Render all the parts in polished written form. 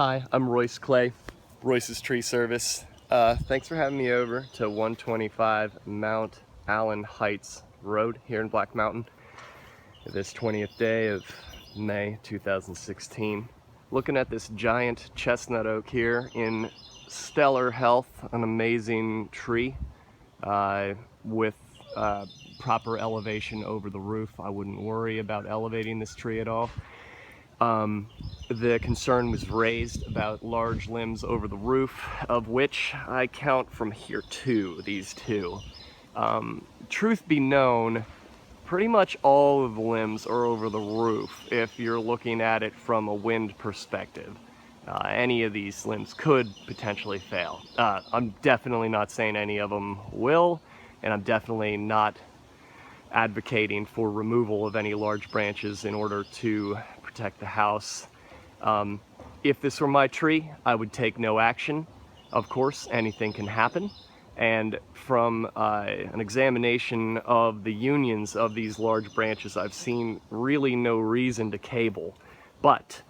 Hi, I'm Royce Clay, Royce's Tree Service. Thanks for having me over to 125 Mount Allen Heights Road here in Black Mountain this 20th day of May 2016. Looking at this giant chestnut oak here in stellar health, an amazing tree with proper elevation over the roof. I wouldn't worry about elevating this tree at all. The concern was raised about large limbs over the roof, of which I count from here these two. Truth be known, pretty much all of the limbs are over the roof if you're looking at it from a wind perspective. Any of these limbs could potentially fail. I'm definitely not saying any of them will, and I'm definitely not advocating for removal of any large branches in order to protect the house. If this were my tree, I would take no action. Of course, anything can happen. And from an examination of the unions of these large branches, I've seen really no reason to cable. But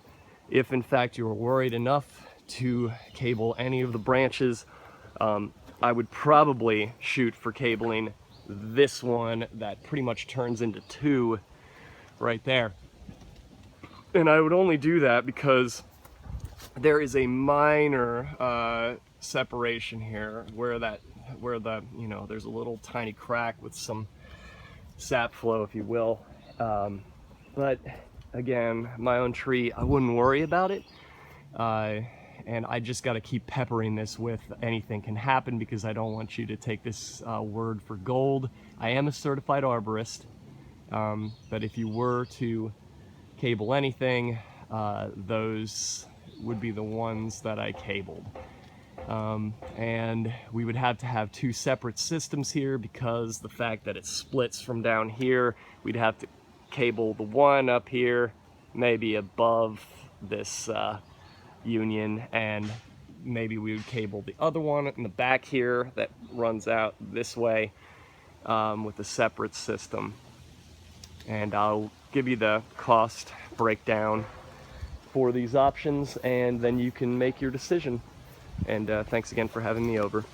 if in fact you are worried enough to cable any of the branches, I would probably shoot for cabling this one that pretty much turns into two right there. And I would only do that because there is a minor separation here where there's a little tiny crack with some sap flow, if you will. But again, my own tree, I wouldn't worry about it. And I just got to keep peppering this with anything can happen, because I don't want you to take this word for gold. I am a certified arborist, but if you were to cable anything, those would be the ones that I cabled. And we would have to have two separate systems here, because the fact that it splits from down here, we'd have to cable the one up here, maybe above this union, and maybe we would cable the other one in the back here that runs out this way with a separate system. And I'll give you the cost breakdown for these options, and then you can make your decision. And thanks again for having me over.